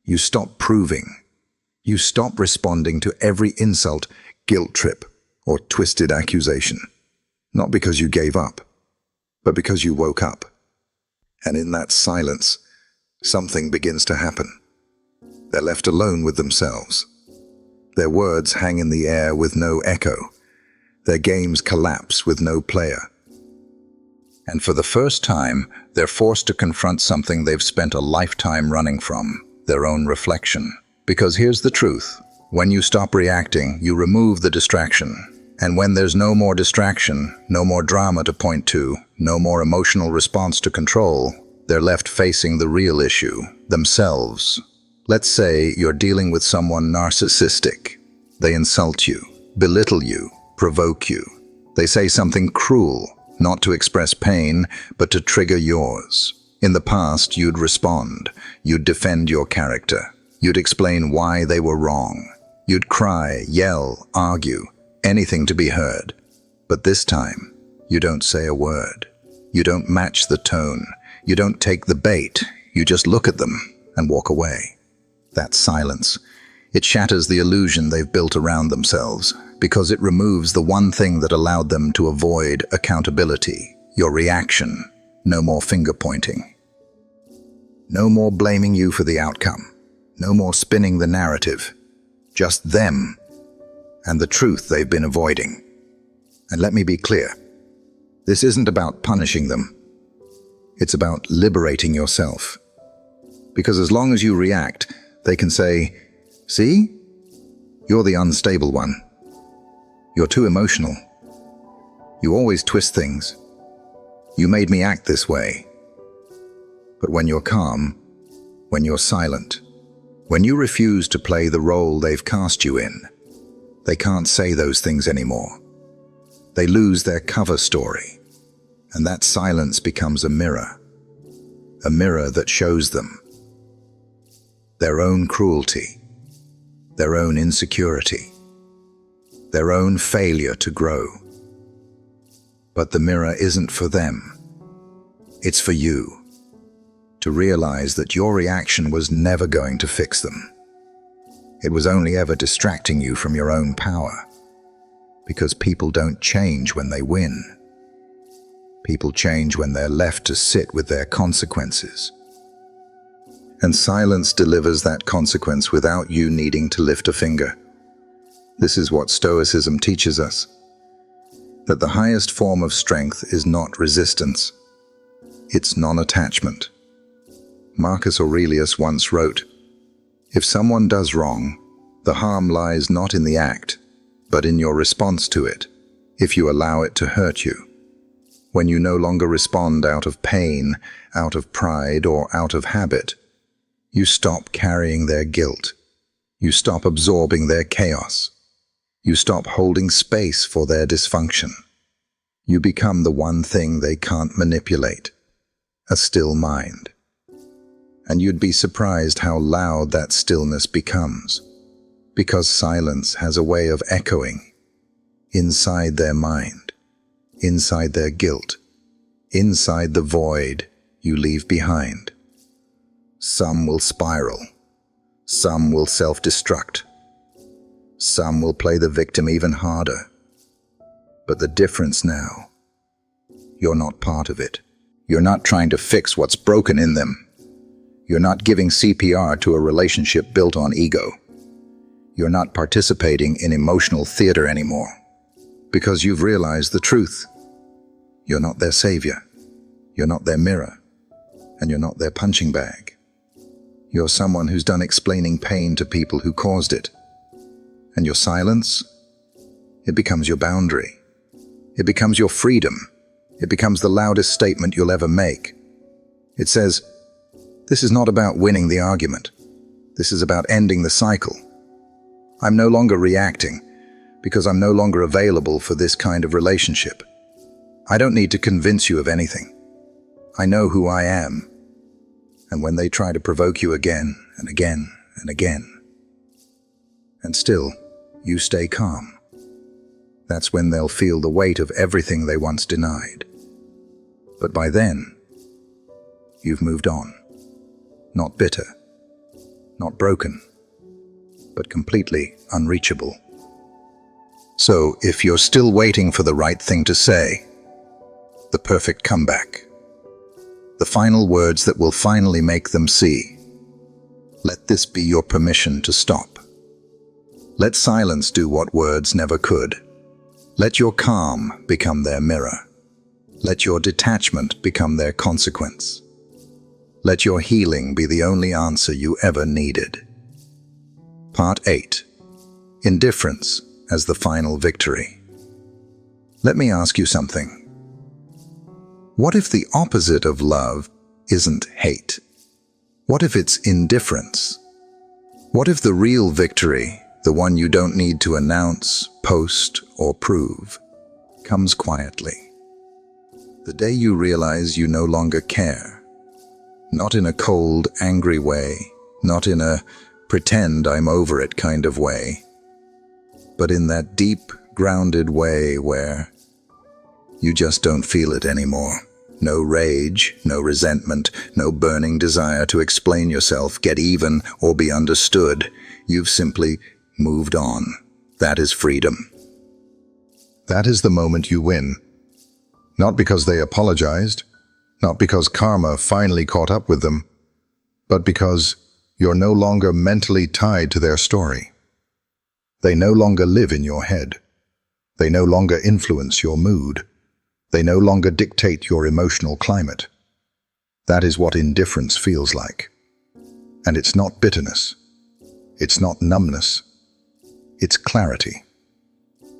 You stop proving. You stop responding to every insult, guilt trip, or twisted accusation. Not because you gave up, but because you woke up. And in that silence, something begins to happen. They're left alone with themselves. Their words hang in the air with no echo. Their games collapse with no player. And for the first time, they're forced to confront something they've spent a lifetime running from, their own reflection. Because here's the truth. When you stop reacting, you remove the distraction. And when there's no more distraction, no more drama to point to, no more emotional response to control, they're left facing the real issue, themselves. Let's say you're dealing with someone narcissistic. They insult you, belittle you, provoke you. They say something cruel, not to express pain, but to trigger yours. In the past, you'd respond. You'd defend your character. You'd explain why they were wrong. You'd cry, yell, argue, anything to be heard. But this time, you don't say a word. You don't match the tone. You don't take the bait. You just look at them and walk away. That silence. It shatters the illusion they've built around themselves because it removes the one thing that allowed them to avoid accountability, your reaction. No more finger pointing. No more blaming you for the outcome. No more spinning the narrative. Just them and the truth they've been avoiding. And let me be clear. This isn't about punishing them. It's about liberating yourself. Because as long as you react, they can say, see? You're the unstable one. You're too emotional. You always twist things. You made me act this way. But when you're calm, when you're silent, when you refuse to play the role they've cast you in, they can't say those things anymore. They lose their cover story, and that silence becomes a mirror that shows them their own cruelty, their own insecurity, their own failure to grow. But the mirror isn't for them. It's for you, to realize that your reaction was never going to fix them. It was only ever distracting you from your own power. Because people don't change when they win. People change when they're left to sit with their consequences. And silence delivers that consequence without you needing to lift a finger. This is what Stoicism teaches us. That the highest form of strength is not resistance. It's non-attachment. Marcus Aurelius once wrote, If someone does wrong, the harm lies not in the act, but in your response to it, if you allow it to hurt you. When you no longer respond out of pain, out of pride, or out of habit, you stop carrying their guilt. You stop absorbing their chaos. You stop holding space for their dysfunction. You become the one thing they can't manipulate, a still mind. And you'd be surprised how loud that stillness becomes, because silence has a way of echoing inside their mind, inside their guilt, inside the void you leave behind. Some will spiral. Some will self-destruct. Some will play the victim even harder. But the difference now, you're not part of it. You're not trying to fix what's broken in them. You're not giving CPR to a relationship built on ego. You're not participating in emotional theater anymore, because you've realized the truth. You're not their savior. You're not their mirror. And you're not their punching bag. You're someone who's done explaining pain to people who caused it. And your silence, it becomes your boundary. It becomes your freedom. It becomes the loudest statement you'll ever make. It says, this is not about winning the argument. This is about ending the cycle. I'm no longer reacting because I'm no longer available for this kind of relationship. I don't need to convince you of anything. I know who I am. And when they try to provoke you again and again and again, and still you stay calm, that's when they'll feel the weight of everything they once denied. But by then, you've moved on. Not bitter, not broken, but completely unreachable. So if you're still waiting for the right thing to say, the perfect comeback, the final words that will finally make them see, let this be your permission to stop. Let silence do what words never could. Let your calm become their mirror. Let your detachment become their consequence. Let your healing be the only answer you ever needed. Part 8. Indifference as the final victory. Let me ask you something. What if the opposite of love isn't hate? What if it's indifference? What if the real victory, the one you don't need to announce, post, or prove, comes quietly? The day you realize you no longer care. Not in a cold, angry way, not in a pretend I'm over it kind of way, but in that deep, grounded way where you just don't feel it anymore. No rage, no resentment, no burning desire to explain yourself, get even, or be understood. You've simply moved on. That is freedom. That is the moment you win. Not because they apologized, not because karma finally caught up with them, but because you're no longer mentally tied to their story. They no longer live in your head. They no longer influence your mood. They no longer dictate your emotional climate. That is what indifference feels like. And it's not bitterness. It's not numbness. It's clarity.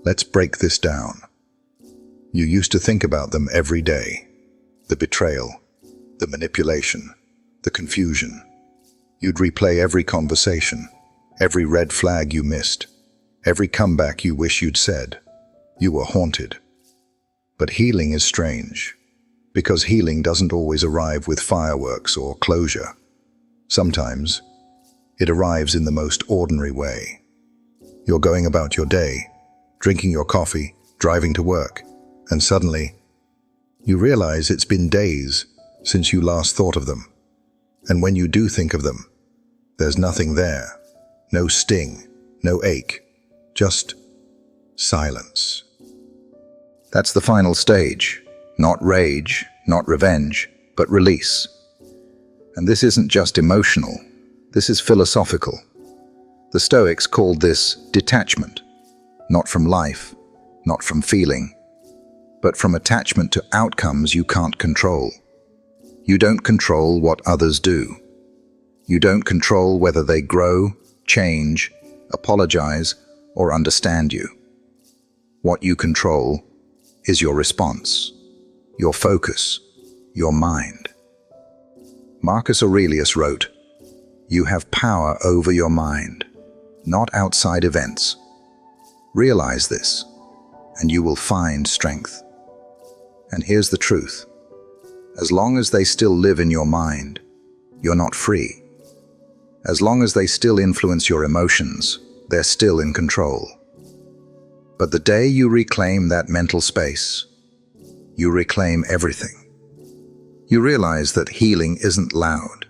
Let's break this down. You used to think about them every day. The betrayal, the manipulation, the confusion. You'd replay every conversation, every red flag you missed, every comeback you wish you'd said. You were haunted. But healing is strange, because healing doesn't always arrive with fireworks or closure. Sometimes, it arrives in the most ordinary way. You're going about your day, drinking your coffee, driving to work, and suddenly, you realize it's been days since you last thought of them. And when you do think of them, there's nothing there. No sting, no ache, just silence. That's the final stage. Not rage, not revenge, but release. And this isn't just emotional. This is philosophical. The Stoics called this detachment, not from life, not from feeling, but from attachment to outcomes you can't control. You don't control what others do. You don't control whether they grow, change, apologize, or understand you. What you control is your response, your focus, your mind. Marcus Aurelius wrote, "You have power over your mind, not outside events. Realize this, and you will find strength." And here's the truth. As long as they still live in your mind, you're not free. As long as they still influence your emotions, they're still in control. But the day you reclaim that mental space, you reclaim everything. You realize that healing isn't loud.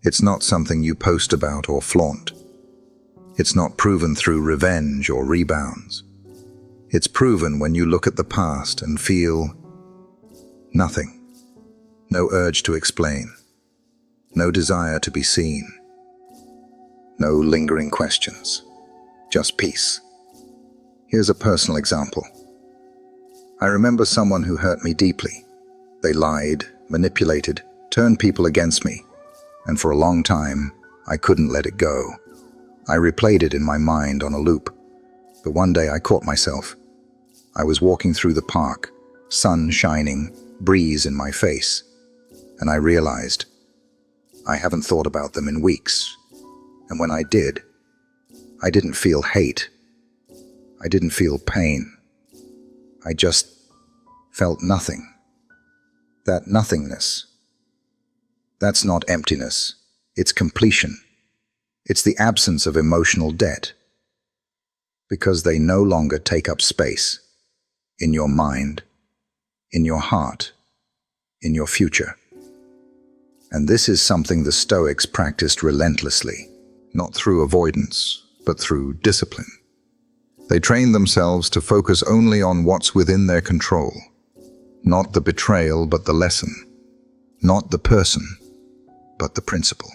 It's not something you post about or flaunt. It's not proven through revenge or rebounds. It's proven when you look at the past and feel nothing. No urge to explain. No desire to be seen. No lingering questions. Just peace. Here's a personal example. I remember someone who hurt me deeply. They lied, manipulated, turned people against me, and for a long time, I couldn't let it go. I replayed it in my mind on a loop, but one day I caught myself. I was walking through the park, sun shining, breeze in my face, and I realized I haven't thought about them in weeks. And when I did, I didn't feel hate. I didn't feel pain. I just felt nothing. That nothingness, that's not emptiness, it's completion. It's the absence of emotional debt, because they no longer take up space in your mind, in your heart, in your future. And this is something the Stoics practiced relentlessly, not through avoidance, but through discipline. They trained themselves to focus only on what's within their control, not the betrayal, but the lesson, not the person, but the principle.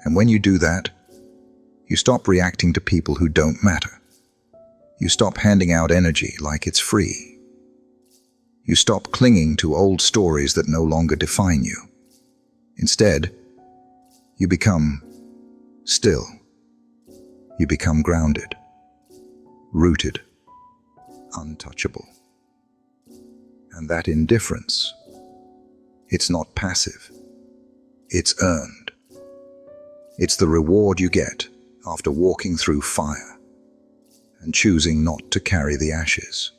And when you do that, you stop reacting to people who don't matter. You stop handing out energy like it's free. You stop clinging to old stories that no longer define you. Instead, you become still. You become grounded, rooted, untouchable. And that indifference, it's not passive, it's earned. It's the reward you get after walking through fire and choosing not to carry the ashes.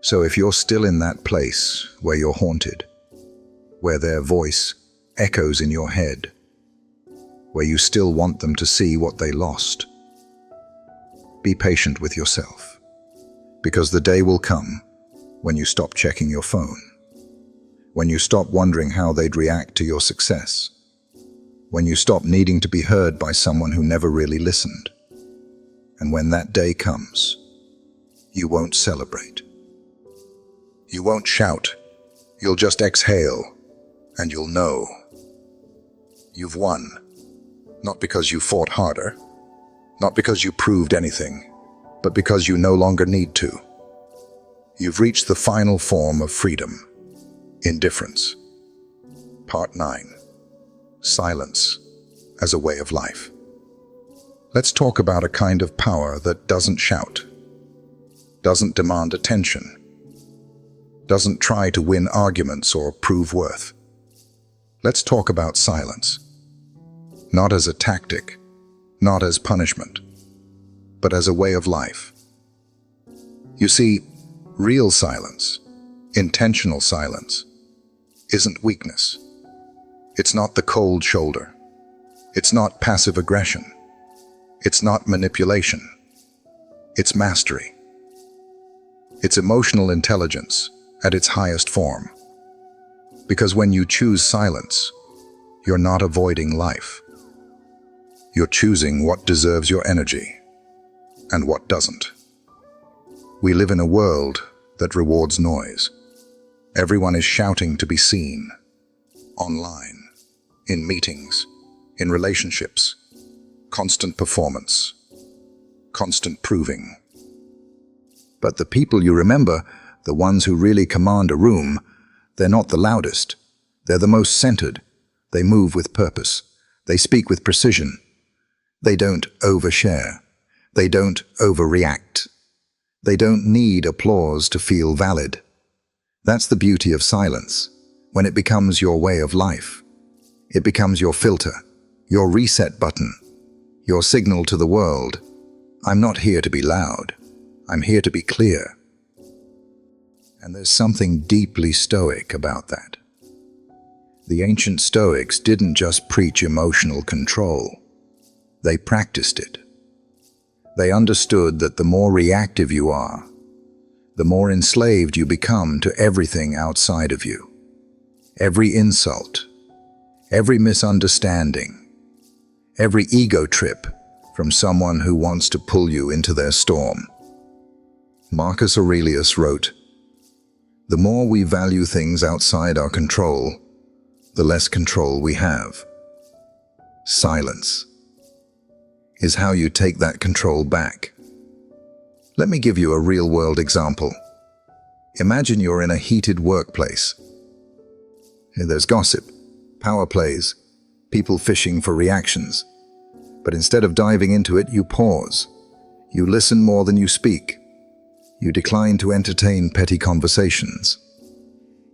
So if you're still in that place where you're haunted, where their voice echoes in your head, where you still want them to see what they lost, be patient with yourself, because the day will come when you stop checking your phone, when you stop wondering how they'd react to your success, when you stop needing to be heard by someone who never really listened. And when that day comes, you won't celebrate. You won't shout. You'll just exhale, and you'll know you've won. Not because you fought harder, not because you proved anything, but because you no longer need to. You've reached the final form of freedom, indifference. Part 9. Silence as a way of life. Let's talk about a kind of power that doesn't shout, doesn't demand attention, doesn't try to win arguments or prove worth. Let's talk about silence. Not as a tactic, not as punishment, but as a way of life. You see, real silence, intentional silence, isn't weakness. It's not the cold shoulder. It's not passive aggression. It's not manipulation. It's mastery. It's emotional intelligence at its highest form. Because when you choose silence, you're not avoiding life. You're choosing what deserves your energy and what doesn't. We live in a world that rewards noise. Everyone is shouting to be seen, online, in meetings, in relationships, constant performance, constant proving. But the people you remember, the ones who really command a room, they're not the loudest. They're the most centered, They move with purpose. They speak with precision. They don't overshare. They don't overreact. They don't need applause to feel valid. That's the beauty of silence. When it becomes your way of life, it becomes your filter, your reset button, your signal to the world. I'm not here to be loud. I'm here to be clear. And there's something deeply Stoic about that. The ancient Stoics didn't just preach emotional control. They practiced it. They understood that the more reactive you are, the more enslaved you become to everything outside of you. Every insult, every misunderstanding, every ego trip from someone who wants to pull you into their storm. Marcus Aurelius wrote, "The more we value things outside our control, the less control we have." Silence is how you take that control back. Let me give you a real-world example. Imagine you're in a heated workplace. There's gossip, power plays, people fishing for reactions. But instead of diving into it, you pause. You listen more than you speak. You decline to entertain petty conversations.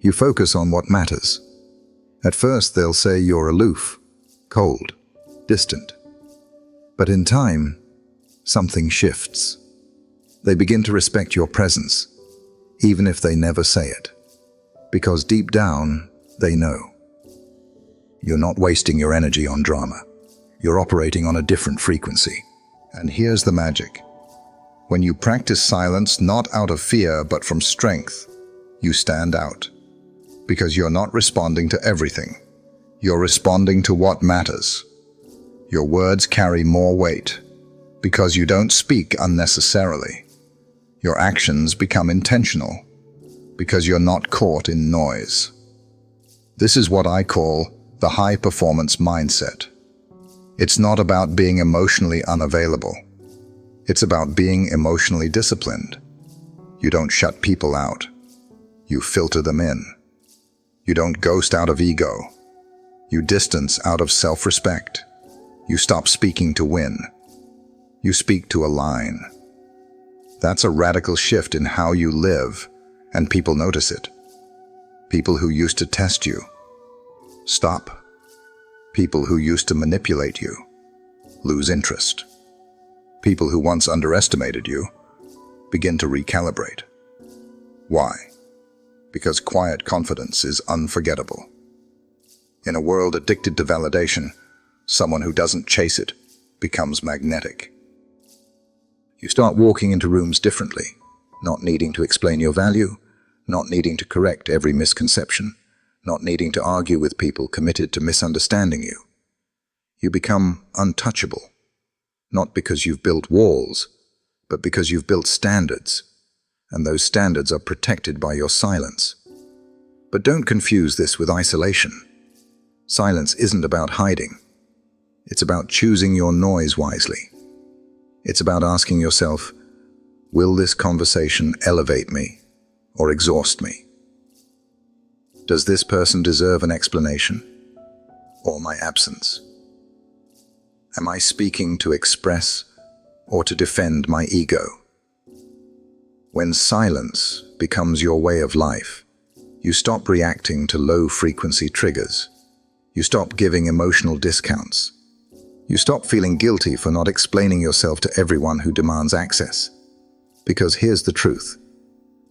You focus on what matters. At first, they'll say you're aloof, cold, distant. But in time, something shifts. They begin to respect your presence, even if they never say it. Because deep down, they know. You're not wasting your energy on drama. You're operating on a different frequency. And here's the magic. When you practice silence not out of fear but from strength, you stand out. Because you're not responding to everything. You're responding to what matters. Your words carry more weight because you don't speak unnecessarily. Your actions become intentional because you're not caught in noise. This is what I call the high-performance mindset. It's not about being emotionally unavailable. It's about being emotionally disciplined. You don't shut people out. You filter them in. You don't ghost out of ego. You distance out of self-respect. You stop speaking to win. You speak to align. That's a radical shift in how you live, and people notice it. People who used to test you stop. People who used to manipulate you lose interest. People who once underestimated you begin to recalibrate. Why? Because quiet confidence is unforgettable. In a world addicted to validation, someone who doesn't chase it becomes magnetic. You start walking into rooms differently, not needing to explain your value, not needing to correct every misconception, not needing to argue with people committed to misunderstanding you. You become untouchable, not because you've built walls, but because you've built standards, and those standards are protected by your silence. But don't confuse this with isolation. Silence isn't about hiding. It's about choosing your noise wisely. It's about asking yourself, will this conversation elevate me or exhaust me? Does this person deserve an explanation or my absence? Am I speaking to express or to defend my ego? When silence becomes your way of life, you stop reacting to low-frequency triggers. You stop giving emotional discounts. You stop feeling guilty for not explaining yourself to everyone who demands access. Because here's the truth.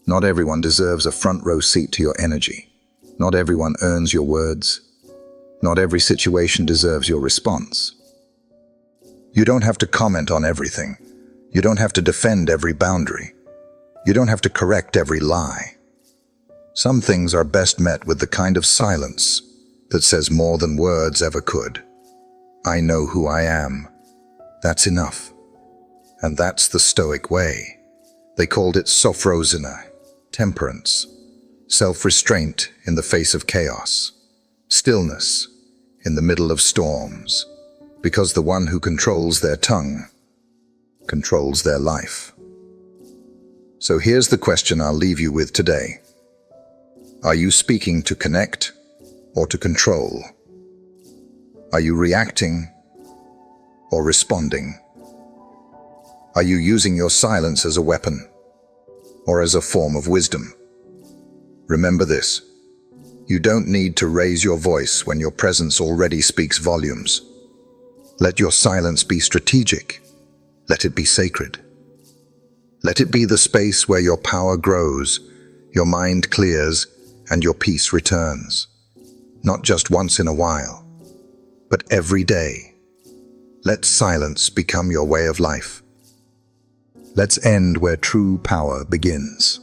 Not everyone deserves a front-row seat to your energy. Not everyone earns your words. Not every situation deserves your response. You don't have to comment on everything. You don't have to defend every boundary. You don't have to correct every lie. Some things are best met with the kind of silence that says more than words ever could. I know who I am. That's enough. And that's the Stoic way. They called it sophrosina, temperance, self-restraint in the face of chaos, stillness in the middle of storms, because the one who controls their tongue controls their life. So here's the question I'll leave you with today. Are you speaking to connect or to control? Are you reacting or responding? Are you using your silence as a weapon or as a form of wisdom? Remember this: you don't need to raise your voice when your presence already speaks volumes. Let your silence be strategic. Let it be sacred. Let it be the space where your power grows, your mind clears, and your peace returns. Not just once in a while, but every day. Let silence become your way of life. Let's end where true power begins.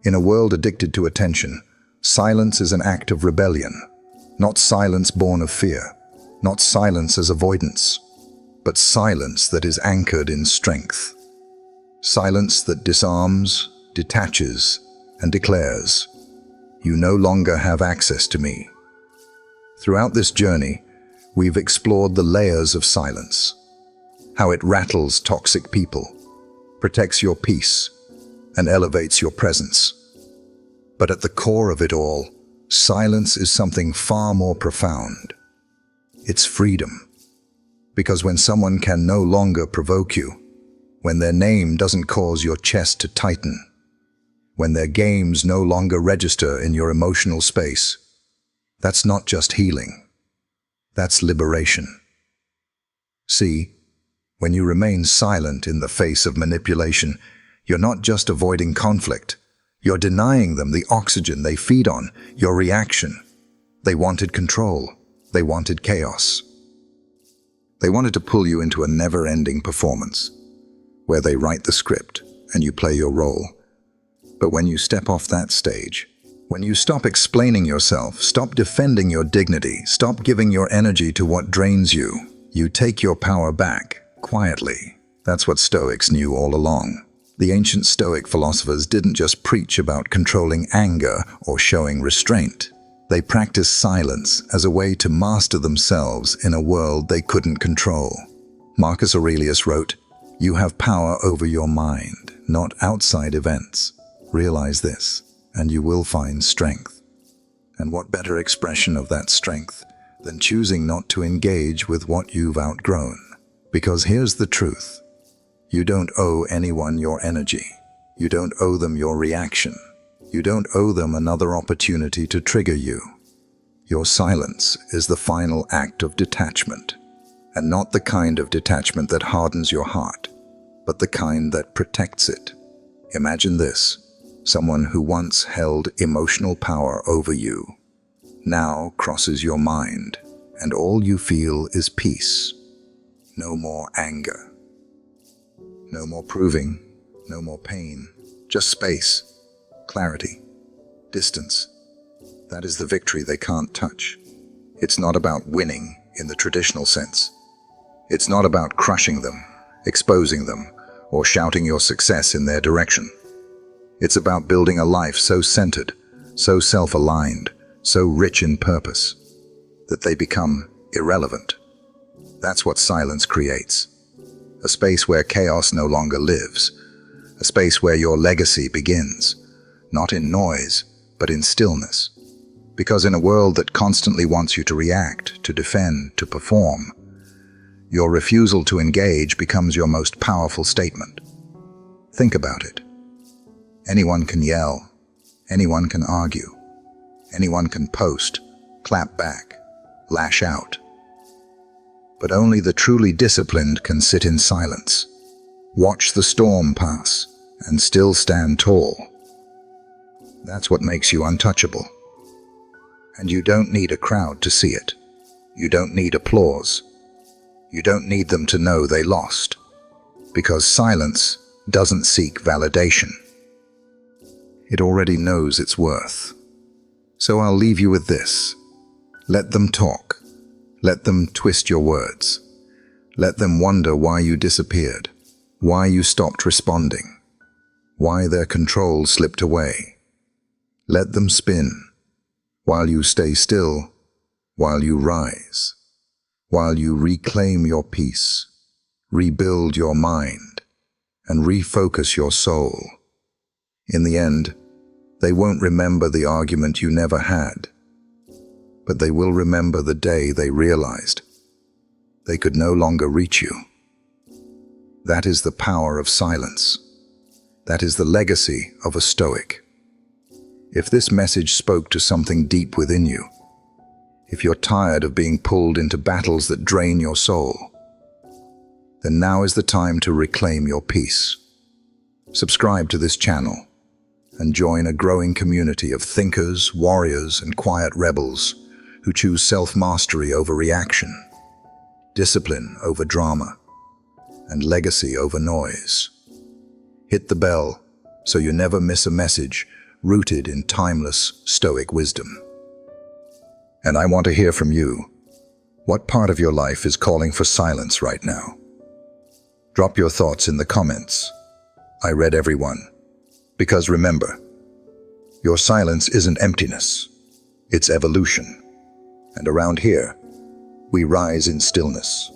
In a world addicted to attention, silence is an act of rebellion. Not silence born of fear, not silence as avoidance, but silence that is anchored in strength. Silence that disarms, detaches, and declares, "You no longer have access to me." Throughout this journey, we've explored the layers of silence, how it rattles toxic people, protects your peace, and elevates your presence. But at the core of it all, silence is something far more profound. It's freedom. Because when someone can no longer provoke you, when their name doesn't cause your chest to tighten, when their games no longer register in your emotional space, that's not just healing. That's liberation. See, when you remain silent in the face of manipulation, you're not just avoiding conflict. You're denying them the oxygen they feed on, your reaction. They wanted control. They wanted chaos. They wanted to pull you into a never-ending performance, where they write the script and you play your role. But when you step off that stage, when you stop explaining yourself, stop defending your dignity, stop giving your energy to what drains you, you take your power back, quietly. That's what Stoics knew all along. The ancient Stoic philosophers didn't just preach about controlling anger or showing restraint. They practiced silence as a way to master themselves in a world they couldn't control. Marcus Aurelius wrote, "You have power over your mind, not outside events. Realize this, and you will find strength." And what better expression of that strength than choosing not to engage with what you've outgrown? Because here's the truth. You don't owe anyone your energy. You don't owe them your reaction. You don't owe them another opportunity to trigger you. Your silence is the final act of detachment, and not the kind of detachment that hardens your heart, but the kind that protects it. Imagine this: someone who once held emotional power over you now crosses your mind, and all you feel is peace. No more anger. No more proving. No more pain. Just space, clarity, distance. That is the victory they can't touch. It's not about winning in the traditional sense. It's not about crushing them, exposing them, or shouting your success in their direction. It's about building a life so centered, so self-aligned, so rich in purpose, that they become irrelevant. That's what silence creates. A space where chaos no longer lives. A space where your legacy begins, not in noise, but in stillness. Because in a world that constantly wants you to react, to defend, to perform, your refusal to engage becomes your most powerful statement. Think about it. Anyone can yell, anyone can argue, anyone can post, clap back, lash out. But only the truly disciplined can sit in silence, watch the storm pass, and still stand tall. That's what makes you untouchable. And you don't need a crowd to see it. You don't need applause. You don't need them to know they lost. Because silence doesn't seek validation. It already knows its worth. So I'll leave you with this. Let them talk. Let them twist your words. Let them wonder why you disappeared, why you stopped responding, why their control slipped away. Let them spin, while you stay still, while you rise, while you reclaim your peace, rebuild your mind, and refocus your soul. In the end, they won't remember the argument you never had, but they will remember the day they realized they could no longer reach you. That is the power of silence. That is the legacy of a Stoic. If this message spoke to something deep within you, if you're tired of being pulled into battles that drain your soul, then now is the time to reclaim your peace. Subscribe to this channel and join a growing community of thinkers, warriors, and quiet rebels who choose self-mastery over reaction, discipline over drama, and legacy over noise. Hit the bell so you never miss a message rooted in timeless Stoic wisdom. And I want to hear from you. What part of your life is calling for silence right now? Drop your thoughts in the comments. I read every one. Because remember, your silence isn't emptiness, it's evolution. And around here, we rise in stillness.